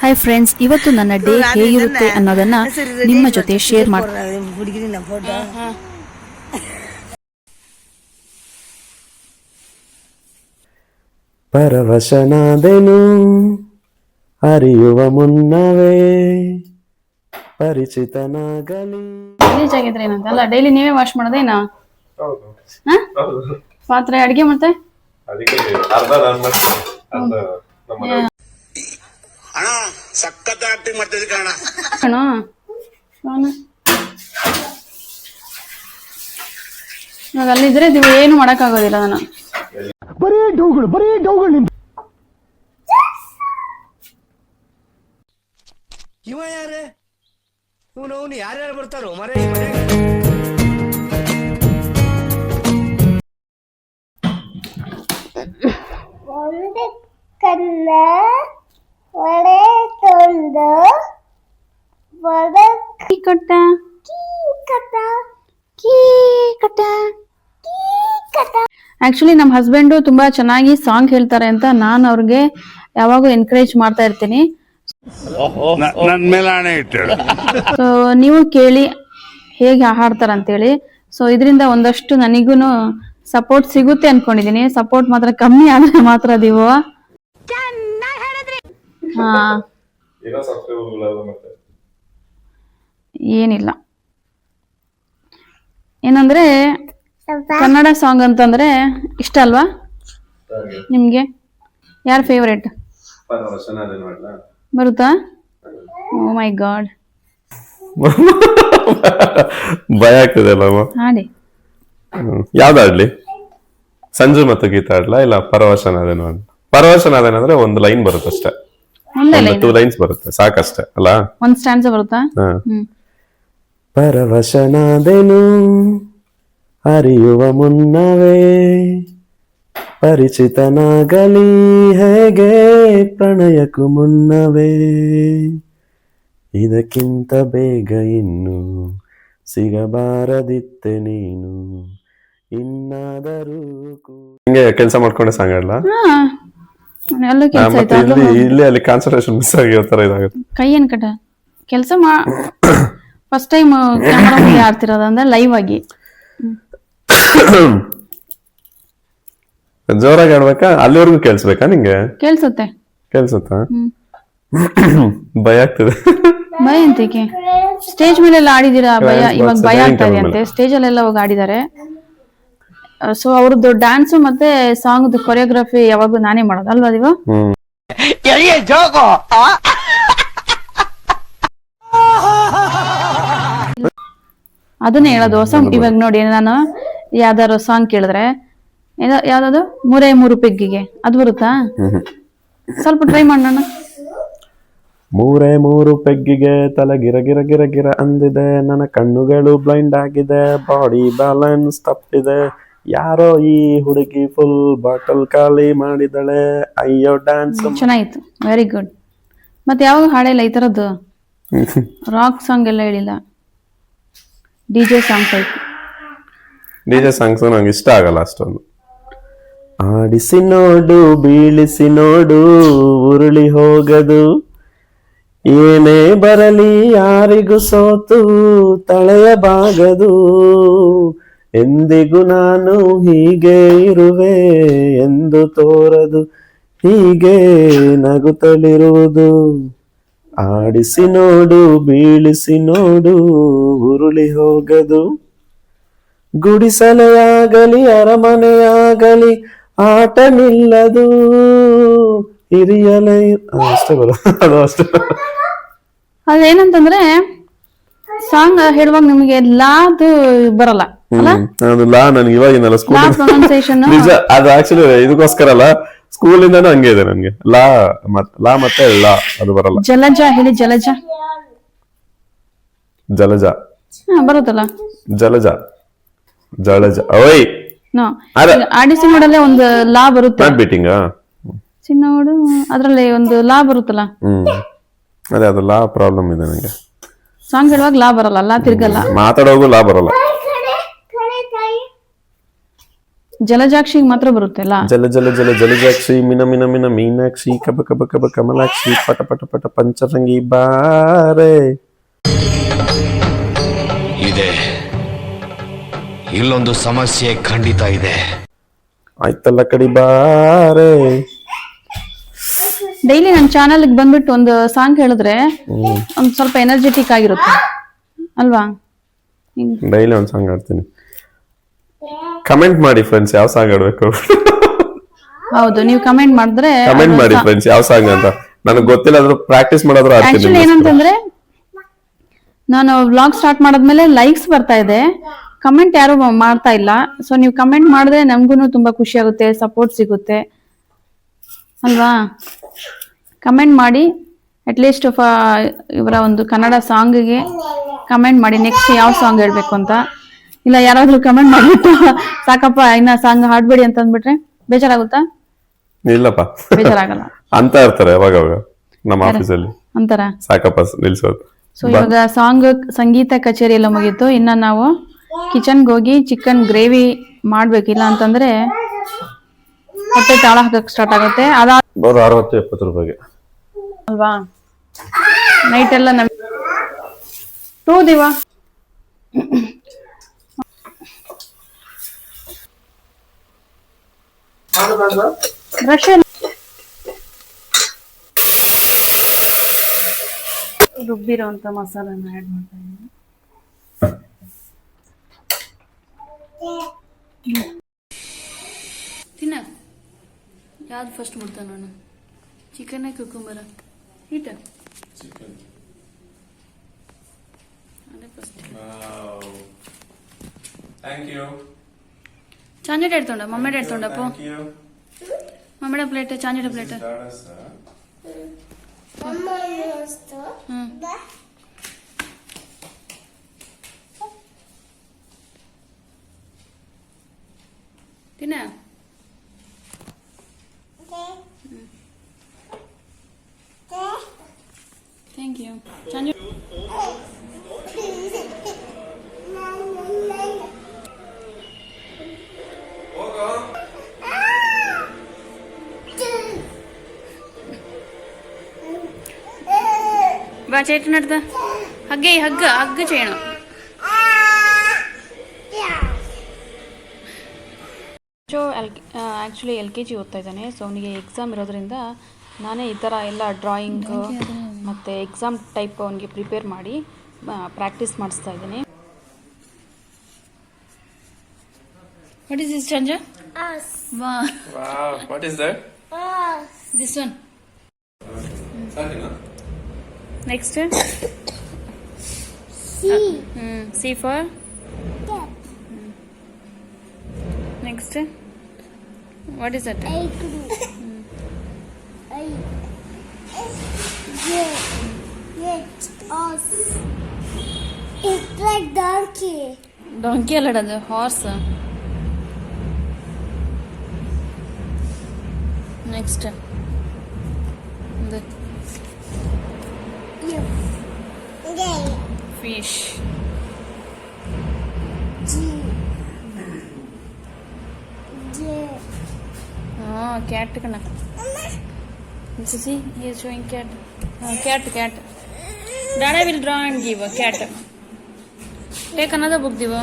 Hi friends, ಇವತ್ತು ನನ್ನ day ಹೇಗಿರುತ್ತೆ ಅನ್ನೋದನ್ನ ನಿಮ್ಮ ಜೊತೆ ಶೇರ್ ಫೋಟೋ ಪರವಶನಾದೆನು ಅರಿಯುವ ಮುನ್ನವೇ ಪರಿಚಿತನಾಗಲಿ. ಗಲೀಜ್ ಆಗಿದ್ರೆ ಏನಂತಲ್ಲ, ಡೈಲಿ ನೀವೇ ವಾಶ್ ಮಾಡೋದೇನಾ? ಪಾತ್ರೆ, ಅಡಿಗೆ ಮತ್ತೆ ಇವಾಗ ಅಲ್ಲಿದ್ರೆ ನೀವು ಏನು ಮಾಡಕ್ ಆಗೋದಿಲ್ಲ. ನಾನು ಬರೀ ಡೌಗಳು ಇವ ಯಾರೇ ಇವನು ಯಾರ್ಯಾರು ಬರ್ತಾರೋ ಮರೆ ಕನ್ನ ಒಡೆ ತೊಂದು ಆಕ್ಚುಲಿ ನಮ್ಮ ಹಸ್ಬೆಂಡು ತುಂಬಾ ಚೆನ್ನಾಗಿ ಸಾಂಗ್ ಹೇಳ್ತಾರೆ ಅಂತ ನಾನು ಅವ್ರಿಗೆ ಯಾವಾಗೂ ಎನ್ಕರೇಜ್ ಮಾಡ್ತಾ ಇರ್ತೀನಿ. ಸೊ ನೀವು ಕೇಳಿ ಹೇಗೆ ಹಾಡ್ತಾರಂತೇಳಿ. ಸೊ ಇದರಿಂದ ಒಂದಷ್ಟು ನನಗೂನು ಸಪೋರ್ಟ್ ಸಿಗುತ್ತೆ ಅನ್ಕೊಂಡಿದೀನಿ. ಸಪೋರ್ಟ್ ಮಾತ್ರ ಕಮ್ಮಿ ಆದ್ರೆ ಮಾತ್ರ ನೀವು ಏನಿಲ್ಲ. ಏನಂದ್ರೆ ಕನ್ನಡ ಸಾಂಗ್ ಅಂತಂದ್ರೆ ಇಷ್ಟ ಅಲ್ವಾ ನಿಮ್ಗೆ? ಯಾರ್ ಫೇವರೇಟ್ ಬರುತ್ತಾ? ಓ ಮೈ ಗಾಡ್, ಭಯ ಆಗ್ತದಲ್ಲ. ಹಾಡಿ. ಯಾವ್ದಾಡ್ಲಿ? ಸಂಜು ಮತ್ತು ಗೀತಾ ಆಡ್ಲಾ ಇಲ್ಲ ಪರವಶನಾದೇನು? ಪರವಶನಾದೇನಂದ್ರೆ ಒಂದು ಲೈನ್ ಬರುತ್ತೆ ಅಷ್ಟೇ, ಟೂ ಲೈನ್ಸ್ ಬರುತ್ತೆ ಸಾಕಷ್ಟೇ ಅಲ್ಲ. ಒಂದ್ ಸ್ಟ್ಯಾನ್ಸ್ ಬರುತ್ತಾ? ಪರವಶನಾದೆನು ಅರಿಯುವ ಮುನ್ನವೇ ಪರಿಚಿತನಾಗಲಿ ಹೇಗೆ ಪ್ರಣಯಕ್ಕೂ ಮುನ್ನವೇ ಇದಕ್ಕಿಂತ ಬೇಗ ಇನ್ನು ಸಿಗಬಾರದಿತ್ತೆ ನೀನು ಇನ್ನಾದರೂ. ಹಿಂಗೆ ಕೆಲಸ ಮಾಡ್ಕೊಂಡೆ ಸಾಂಗ್ ಆಡ್ಲಾ? ಇಲ್ಲಿ ಅಲ್ಲಿ ಕಾನ್ಸಂಟ್ರೇಷನ್ ಮಿಸ್ ಆಗಿರೋ ತರ ಇದಾಗುತ್ತೆ. ಕೈ ಏನ್ ಕಟ ಕೆಲಸ ಫಸ್ಟ್ ಟೈಮ್ ಕ್ಯಾಮರಾ ಮುಂದೆ ಆಡ್ತಿರೋದು ಅಂದ್ರೆ ಲೈವ್ ಆಗಿ ಜೋರಾಗಿ ಆಡ್ಬೇಕಾ? ಅಲ್ಲಿವರೆಗೂ ಕೇಳಿಸ್ಬೇಕಾ ನಿಂಗೆ? ಕೇಳ್ಸುತ್ತೆ. ಕೇಳ್ಸುತ್ತಾ? ಭಯ ಆಗ್ತದೆ. ಭಯ ಅಂತಕ್ಕೆ? ಸ್ಟೇಜ್ ಮೇಲೆಲ್ಲ ಆಡಿದಿರಾ? ಭಯ ಇವಾಗ ಭಯ ಆಗ್ತಾ ಇದೆ ಅಂತೆ. ಸ್ಟೇಜ್ ಅಲ್ಲೆಲ್ಲ ಹೋಗಿ ಆಡಿದ್ದಾರೆ. ಸೊ ಅವ್ರದ್ದು ಡ್ಯಾನ್ಸ್ ಮತ್ತೆ ಸಾಂಗ್ ಕೊರಿಯೋಗ್ರಫಿ ಯಾವಾಗೂ ನಾನೇ ಮಾಡೋದು ಅಲ್ವಾ ದಿವ? ಅದನ್ನೇ ಹೇಳೋದು ಹೊಸ. ಇವಾಗ ನೋಡಿ, ನಾನು ಯಾವ್ದಾರು ಸಾಂಗ್ ಕೇಳಿದ್ರೆ ಯಾವ್ದಾದ್ರು 3 ಪೆಗ್ಗಿಗೆ ಅದು ಬರುತ್ತಾ? ಸ್ವಲ್ಪ ಟ್ರೈ ಮಾಡೋಣ. 3 ಪೆಗ್ಗಿಗೆ ತಲೆ ಗಿರ ಗಿರ ಗಿರ ಗಿರ ಅಂದಿದೆ, ನನ್ನ ಕಣ್ಣುಗಳು ಬ್ಲೈಂಡ್ ಆಗಿದೆ, ಬಾಡಿ ಬ್ಯಾಲೆನ್ಸ್ ತಪ್ಪಿದೆ, ಯಾರೋ ಈ ಹುಡುಗಿ ಫುಲ್ ಬಾಟಲ್ ಖಾಲಿ ಮಾಡಿದಳೆ, ಅಯ್ಯೋ ಡ್ಯಾನ್ಸ್. ಚೆನ್ನಾಗಿತ್ತು, ವೆರಿ ಗುಡ್. ಮತ್ತೆ ಯಾವಾಗ ಹಾಡಿಲ್ಲ ಈ ತರದ್ದು? ರಾಕ್ ಸಾಂಗ್ ಎಲ್ಲ ಹೇಳಿಲ್ಲ, DJ song type. DJ songs ನಂಗೆ ಇಷ್ಟ ಆಗಲ್ಲ ಅಷ್ಟೊಂದು. ಆಡಿಸಿ ನೋಡು ಬೀಳಿಸಿ ನೋಡು ಉರುಳಿ ಹೋಗದು, ಏನೇ ಬರಲಿ ಯಾರಿಗೂ ಸೋತು ತಳೆಯಬಾಗದು, ಎಂದಿಗೂ ನಾನು ಹೀಗೆ ಇರುವೆ ಎಂದು ತೋರದು, ಹೀಗೆ ನಗುತ್ತಲಿರುವುದು. ಆಡಿಸಿ ನೋಡು ಬೀಳಿಸಿ ನೋಡು ಉರುಳಿ ಹೋಗದು, ಗುಡಿಸಲೆಯಾಗಲಿ ಅರಮನೆಯಾಗಲಿ ಆಟ ನಿಲ್ಲದು, ಹಿರಿಯಲೇ ಅಷ್ಟೇ ಬರೋ ಅದು ಅಷ್ಟೇ. ಅದೇನಂತಂದ್ರೆ ಸಾಂಗ್ ಹೇಳುವಾಗ ನಿಮಗೆ ಲಾದು ಬರಲ್ಲ ಅಲ್ಲ? ಅದು ಲಾ ನನಗೆ ಇವಾಗಿನಲ್ಲ ಸ್ಕೂಲ್ ನಿಜ. ಅದು ಆಕ್ಚುಲಿ ಇದಕ್ಕೋಸ್ಕರ ಅಲ್ಲ, ಸ್ಕೂಲಿಂದಾನು ಹಂಗೆ ಇದೆ ನನ್ಗೆ. ಲಾ ಮತ್ತೆ ಲಾ ಅದು ಬರಲ್ಲ. ಜಲಜ ಹೇಳಿ. ಜಲಜ ಜಲಜ ಬರುತ್ತಲ್ಲ. ಜಲಜ ಜಲಜ ಓಯ್ ಆಡಿಸಿ ನೋಡಲ್ಲೇ ಒಂದು ಲಾ ಬರುತ್ತೆ. ಬೀಟಿಂಗ್ ಚಿನ್ನೋಡು ಅದ್ರಲ್ಲಿ ಒಂದು ಲಾ ಬರುತ್ತಲ್ಲ. ಅದೇ ಅದು ಲಾ ಪ್ರಾಬ್ಲಮ್ ಇದೆ ನಂಗೆ. ಸಾಂಗ್ ಹೇಳುವಾಗ ಲಾ ಬರಲ್ಲ, ಲಾ ತಿರ್ಗಲ್ಲ. ಮಾತಾಡೋದು ಲಾ ಬರಲ್ಲ. ಜಲಜಾಕ್ಷಿಗೆ ಮಾತ್ರ ಬರುತ್ತಲ್ಲ. ಜಲ ಜಲ ಜಲ ಜಲಜಾಕ್ಷಿ ಮಿನ ಮಿನ ಮಿನ ಮೀನಾಕ್ಷಿ ಕಬ ಕಬ ಕಬ ಕಮಲಾಕ್ಷಿ ಪಟ ಪಟ ಪಟ ಪಂಚರಂಗಿ ಬಾರೆ. ಇದೆ, ಇಲ್ಲೊಂದು ಸಮಸ್ಯೆ ಖಂಡಿತ ಇದೆ. ಆಯ್ತಲ್ಲ ಕಡಿ ಬಾರೆ. ಡೈಲಿ ನನ್ನ ಚಾನಲ್ಗೆ ಬಂದ್ಬಿಟ್ಟು ಒಂದು ಸಾಂಗ್ ಹೇಳಿದ್ರೆ ಒಂದ್ ಸ್ವಲ್ಪ ಎನರ್ಜೆಟಿಕ್ ಆಗಿರುತ್ತೆ ಅಲ್ವಾ? ಡೈಲಿ ಒಂದ್ ಸಾಂಗ್ ಆಡ್ತೀನಿ. ಕಮೆಂಟ್ ಮಾಡಿ ಫ್ರೆಂಡ್ಸ್, ಯಾವ ಸಾಂಗ್ ಆಡ್ಬೇಕು. ಹೌದು, ನೀವು ಕಮೆಂಟ್ ಮಾಡಿದ್ರೆ ಕಮೆಂಟ್ ಮಾಡಿ ಫ್ರೆಂಡ್ಸ್ ಯಾವ ಸಾಂಗ್ ಅಂತ. ನನಗೆ ಗೊತ್ತಿಲ್ಲ, ಆದ್ರೂ ಪ್ರಾಕ್ಟೀಸ್ ಮಾಡೋದ್ರು ಆಕ್ಚುಲಿ ಆಡ್ತೀನಿ. ಏನಂತಂದ್ರೆ ನಾನು ವ್ಲಾಗ್ ಸ್ಟಾರ್ಟ್ ಮಾಡಾದ್ಮೇಲೆ ಲೈಕ್ಸ್ ಬರ್ತಾ ಇದೆ, ಕಮೆಂಟ್ ಯಾರು ಮಾಡ್ತಾ ಇಲ್ಲ. ಸೊ ನೀವು ಕಮೆಂಟ್ ಮಾಡಿದ್ರೆ ನಮಗೂ ತುಂಬಾ ಖುಷಿ ಆಗುತ್ತೆ, ಸಪೋರ್ಟ್ ಸಿಗುತ್ತೆ ಅಲ್ವಾ? ಕಮೆಂಟ್ ಮಾಡಿ, ಅಟ್ಲೀಸ್ಟ್ ಇವರ ಒಂದು ಕನ್ನಡ ಸಾಂಗ್ಗೆ ಕಮೆಂಟ್ ಮಾಡಿ ನೆಕ್ಸ್ಟ್ ಯಾವ ಸಾಂಗ್ ಹೇಳ್ಬೇಕು ಅಂತ. ಇಲ್ಲ ಯಾರಾದ್ರೂ ಕಮೆಂಟ್ ಮಾಡ್ಬಿಟ್ಟು ಸಾಕಪ್ಪ ಇನ್ನ ಸಾಂಗ್ ಹಾಡ್ಬೇಡಿ ಅಂತ ಅಂದ್ಬಿಟ್ರೆ ಬೇಜಾರಾಗುತ್ತಾ? ಇಲ್ಲಪ್ಪ, ಬೇಜಾರಾಗಲ್ಲ ಅಂತ ಇರ್ತಾರೆ ಅವಾಗ ಅವಾಗ ನಮ್ಮ ಆಫೀಸಲ್ಲಿ, ಅಂತಾರ ಸಾಕಪ್ಪ ನಿಲ್ಸೋದು. ಸೊ ಇವಾಗ ಸಾಂಗ್ ಸಂಗೀತ ಕಚೇರಿ ಎಲ್ಲ ಮುಗೀತು. ಇನ್ನ ನಾವು ಕಿಚನ್ಗೆ ಹೋಗಿ ಚಿಕನ್ ಗ್ರೇವಿ ಮಾಡ್ಬೇಕಿಲ್ಲ ಅಂತಂದ್ರೆ ಹೊಟ್ಟೆ ತಾಳ ಹಾಕಕ್ ಸ್ಟಾರ್ಟ್ ಆಗುತ್ತೆ. ಬರೋ 60-70 ರೂಪಾಯಿಗೆ ಅಲ್ವಾ? ನೈಟ್ ಎಲ್ಲ ನಮ್ ಟೂ ದಿವ ಬ್ರಷ್ ರುಬ್ಬಿರೋಂಥ ಮಸಾಲನ ಆ್ಯಡ್ ಮಾಡ್ತಾ ಇದ್ದೀನಿ. ತಿನ್ನ ಯಾವ್ದು ಫಸ್ಟ್ ಮುಡ್ತಾನ ನಾನು? ಚಿಕನ್ ಕುಕುಂಬರ ಹಿಟ್ಟ ಅದೇ ಫಸ್ಟ್. ಚಾಂಜೆಟ್ ಎಡ್ತೊಂಡ ಮಮ್ಮೆಡ್ ಎಡ್ತೊಂಡಪ್ಪ, ಮಮ್ಮೆಡ ಪ್ಲೇಟ್ ಚಾಂಜೆಡ ಪ್ಲೇಟ್. ತಿನ್ನ ಥ್ಯಾಂಕ್ ಯು. ಚಾಂಜೆಟ್ బా చేతి నడతా హగ్గే హగ్గ హగ్గ చేయണം. ಆ್ಯಕ್ಚುಲಿ LKG ಓದ್ತಾ ಇದ್ದಾನೆ. ಸೊ ಅವನಿಗೆ ಎಕ್ಸಾಮ್ ಇರೋದ್ರಿಂದ ನಾನೇ ಈ ಥರ ಎಲ್ಲ ಡ್ರಾಯಿಂಗ್ ಮತ್ತು ಎಕ್ಸಾಮ್ ಟೈಪ್ ಅವನಿಗೆ ಪ್ರಿಪೇರ್ ಮಾಡಿ ಪ್ರಾಕ್ಟೀಸ್ ಮಾಡಿಸ್ತಾ ಇದ್ದೀನಿ. ವಾಟ್ ಇಸ್ ದಿಸ್ ಚಂಜ? Wow, what is that? this one. Next. C for Cat. Next. What is that? It's like donkey. Donkey ಅಲ್ಲ ಅದು, horse. Next. Fish. Cat kana. See, he is showing cat. Cat. Dada will draw and give a cat. Take another book, Diva.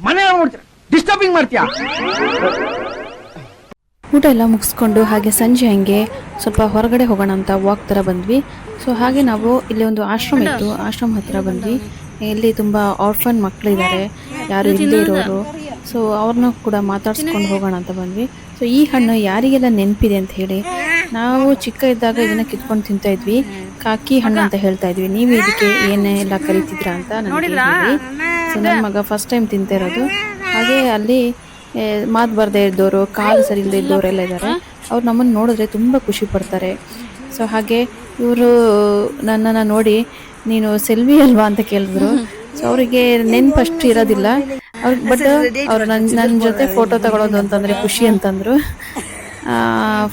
ಮನೆ ನೋಡ್ತೀರ, disturbing ಮಾಡ್ತೀಯಾ? ಊಟ ಎಲ್ಲ ಮುಗಿಸ್ಕೊಂಡು ಹಾಗೆ ಸಂಜೆ ಹಂಗೆ ಸ್ವಲ್ಪ ಹೊರಗಡೆ ಹೋಗೋಣ ಅಂತ ವಾಕ್ ಥರ ಬಂದ್ವಿ. ಸೊ ಹಾಗೆ ನಾವು ಇಲ್ಲಿ ಒಂದು ಆಶ್ರಮ ಇತ್ತು, ಆಶ್ರಮ ಹತ್ರ ಬಂದ್ವಿ. ಇಲ್ಲಿ ತುಂಬ ಆರ್ಫನ್ ಮಕ್ಕಳಿದ್ದಾರೆ, ಯಾರು ಇಲ್ಲದೆ ಇರೋರು. ಸೊ ಅವ್ರನ್ನ ಕೂಡ ಮಾತಾಡ್ಸ್ಕೊಂಡು ಹೋಗೋಣ ಅಂತ ಬಂದ್ವಿ. ಸೊ ಈ ಹಣ್ಣು ಯಾರಿಗೆಲ್ಲ ನೆನಪಿದೆ ಅಂತ ಹೇಳಿ, ನಾವು ಚಿಕ್ಕ ಇದ್ದಾಗ ಇದನ್ನ ಕಿತ್ಕೊಂಡು ತಿಂತಾ ಇದ್ವಿ. ಕಾಕಿ ಹಣ್ಣು ಅಂತ ಹೇಳ್ತಾ ಇದ್ವಿ. ನೀವು ಇದಕ್ಕೆ ಏನೆಲ್ಲ ಕರಿತಿದ್ರಾ ಅಂತ ನನಗೆ ಹೇಳಿ. ಸೊ ನನ್ನ ಮಗ ಫಸ್ಟ್ ಟೈಮ್ ತಿಂತಾ ಇರೋದು. ಹಾಗೆ ಅಲ್ಲಿ ಮಾತು ಬರದೇ ಇದ್ದವರು, ಕಾಲು ಸರಿ ಇಲ್ಲದೆ ಇದ್ದವರೆಲ್ಲ ಇದ್ದಾರೆ. ಅವ್ರು ನಮ್ಮನ್ನು ನೋಡಿದ್ರೆ ತುಂಬ ಖುಷಿ ಪಡ್ತಾರೆ. ಸೊ ಹಾಗೆ ಇವರು ನನ್ನನ್ನು ನೋಡಿ ನೀನು ಸೆಲ್ವಿ ಅಲ್ವಾ ಅಂತ ಕೇಳಿದ್ರು. ಸೊ ಅವರಿಗೆ ನೆನ್ಪು ಅಷ್ಟು ಇರೋದಿಲ್ಲ ಅವ್ರಿಗೆ, ಬಟ್ ಅವ್ರು ನನ್ನ ಜೊತೆ ಫೋಟೋ ತಗೊಳ್ಳೋದು ಅಂತಂದರೆ ಖುಷಿ ಅಂತಂದರು.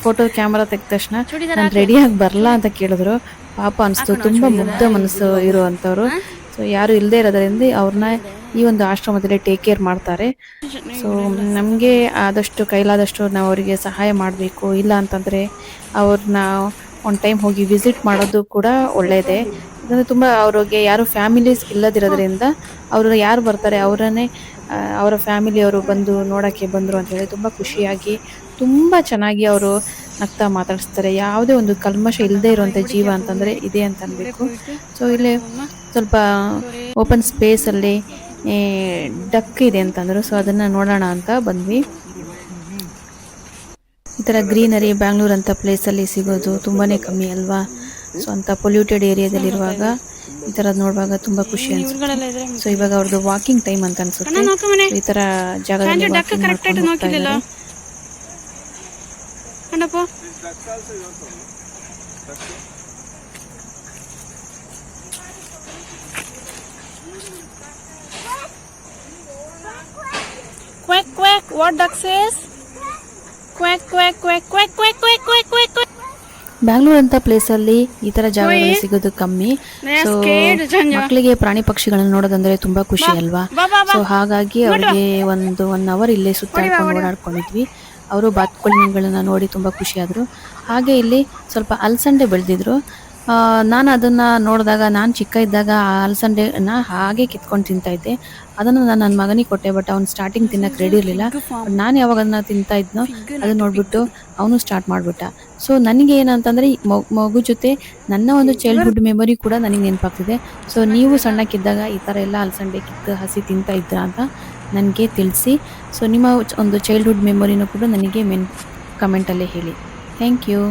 ಫೋಟೋ ಕ್ಯಾಮ್ರಾ ತೆಗೆದ ತಕ್ಷಣ ನಾನು ರೆಡಿಯಾಗಿ ಬರಲ್ಲ ಅಂತ ಕೇಳಿದ್ರು. ಪಾಪ ಅನಿಸ್ತು, ತುಂಬ ಮುಗ್ಧ ಮನಸ್ಸು ಇರುವಂಥವ್ರು. ಸೊ ಯಾರು ಇಲ್ಲದೆ ಇರೋದರಿಂದ ಅವ್ರನ್ನ ಈ ಒಂದು ಆಶ್ರಮದಲ್ಲಿ ಟೇಕ್ ಕೇರ್ ಮಾಡ್ತಾರೆ. ಸೊ ನಮಗೆ ಆದಷ್ಟು ಕೈಲಾದಷ್ಟು ನಾವು ಅವರಿಗೆ ಸಹಾಯ ಮಾಡಬೇಕು. ಇಲ್ಲ ಅಂತಂದರೆ ಅವ್ರನ್ನ ಒಂದು ಟೈಮ್ ಹೋಗಿ ವಿಸಿಟ್ ಮಾಡೋದು ಕೂಡ ಒಳ್ಳೆಯದೇ. ಯಾಕಂದರೆ ತುಂಬ ಅವ್ರಿಗೆ ಯಾರು ಫ್ಯಾಮಿಲೀಸ್ ಇಲ್ಲದಿರೋದ್ರಿಂದ ಅವರು ಯಾರು ಬರ್ತಾರೆ ಅವರನ್ನೇ ಅವರ ಫ್ಯಾಮಿಲಿಯವರು ಬಂದು ನೋಡೋಕ್ಕೆ ಬಂದರು ಅಂತೇಳಿ ತುಂಬ ಖುಷಿಯಾಗಿ ತುಂಬ ಚೆನ್ನಾಗಿ ಅವರು ನಗ್ತಾ ಮಾತಾಡಿಸ್ತಾರೆ. ಯಾವುದೇ ಒಂದು ಕಲ್ಮಶ ಇಲ್ಲದೆ ಇರುವಂಥ ಜೀವ ಅಂತಂದರೆ ಇದೆ ಅಂತ ಅನ್ಬೇಕು. ಸೊ ಇಲ್ಲಿ ಸ್ವಲ್ಪ ಓಪನ್ ಸ್ಪೇಸಲ್ಲಿ ಡಕ್ ಇದೆ ಅಂತಂದರು. ಸೊ ಅದನ್ನು ನೋಡೋಣ ಅಂತ ಬಂದ್ವಿ. ಈ ಥರ ಗ್ರೀನರಿ ಬ್ಯಾಂಗ್ಳೂರ್ ಅಂತ ಪ್ಲೇಸಲ್ಲಿ ಸಿಗೋದು ತುಂಬಾ ಕಮ್ಮಿ ಅಲ್ವಾ. ಸೊ ಅಂಥ ಪೊಲ್ಯೂಟೆಡ್ ಏರಿಯಾದಲ್ಲಿರುವಾಗ ಈ ಥರದ್ದು ನೋಡುವಾಗ ತುಂಬ ಖುಷಿ ಅನಿಸುತ್ತೆ. ಸೊ ಇವಾಗ ಅವ್ರದ್ದು ವಾಕಿಂಗ್ ಟೈಮ್ ಅಂತ ಅನ್ಸುತ್ತೆ. ಈ ಥರ ಜಾಗದಲ್ಲಿ ವಾಕಿಂಗ್ ಮಾಡ್ಕೊಂಡು ಹೋಗ್ತಾ ಇದ್ದಾರೆ. Quack quack, what duck says? Quack quack quack quack quack quack quack quack quack. Bangalore ಅಂತ ಪ್ಲೇಸಲ್ಲಿ ಈ ತರ ಜಾಗಗಳು ಸಿಗೋದು ಕಮ್ಮಿ. ಸೊ ಮಕ್ಕಳಿಗೆ ಪ್ರಾಣಿ ಪಕ್ಷಿಗಳನ್ನ ನೋಡೋದಂದ್ರೆ ತುಂಬಾ ಖುಷಿ ಅಲ್ವಾ. ಸೊ ಹಾಗಾಗಿ ಅವ್ರಿಗೆ 1 ಅವರ್ ಇಲ್ಲೇ ಸುತ್ತಾಡ್ಕೊಂಡು ಓಡಾಡ್ಕೊಂಡಿದ್ವಿ. ಅವರು ಬಾತುಕೋಳಿಗಳನ್ನ ನೋಡಿ ತುಂಬಾ ಖುಷಿ ಆದ್ರು. ಹಾಗೆ ಇಲ್ಲಿ ಸ್ವಲ್ಪ ಅಲಸಂಡೆ ಬೆಳೆದಿದ್ರು. ನಾನು ಅದನ್ನು ನೋಡಿದಾಗ, ನಾನು ಚಿಕ್ಕ ಇದ್ದಾಗ ಆ ಅಲಸಂಡೆನ ಹಾಗೆ ಕಿತ್ಕೊಂಡು ತಿಂತಾ ಇದ್ದೆ. ಅದನ್ನು ನಾನು ನನ್ನ ಮಗನಿಗೆ ಕೊಟ್ಟೆ, ಬಟ್ ಅವ್ನು ಸ್ಟಾರ್ಟಿಂಗ್ ತಿನ್ನಕ್ಕೆ ರೆಡಿ ಇರಲಿಲ್ಲ. ನಾನು ಯಾವಾಗ ಅದನ್ನ ತಿಂತಾ ಇದ್ನೋ ಅದನ್ನ ನೋಡ್ಬಿಟ್ಟು ಅವನು ಸ್ಟಾರ್ಟ್ ಮಾಡಿಬಿಟ್ಟ. ಸೊ ನನಗೆ ಏನಂತಂದರೆ ಮಗು ಜೊತೆ ನನ್ನ ಒಂದು ಚೈಲ್ಡ್ಹುಡ್ ಮೆಮೊರಿ ಕೂಡ ನನಗೆ ನೆನಪಾಗ್ತಿದೆ. ಸೊ ನೀವು ಸಣ್ಣಕ್ಕಿದ್ದಾಗ ಈ ಥರ ಎಲ್ಲ ಅಲಸಂಡೆ ಕಿತ್ತು ಹಸಿ ತಿಂತಾ ಇದ್ರಾ ಅಂತ ನನಗೆ ತಿಳಿಸಿ. ಸೊ ನಿಮ್ಮ ಒಂದು ಚೈಲ್ಡ್ಹುಡ್ ಮೆಮೊರಿನೂ ಕೂಡ ನನಗೆ ಕಮೆಂಟಲ್ಲೇ ಹೇಳಿ. Thank you.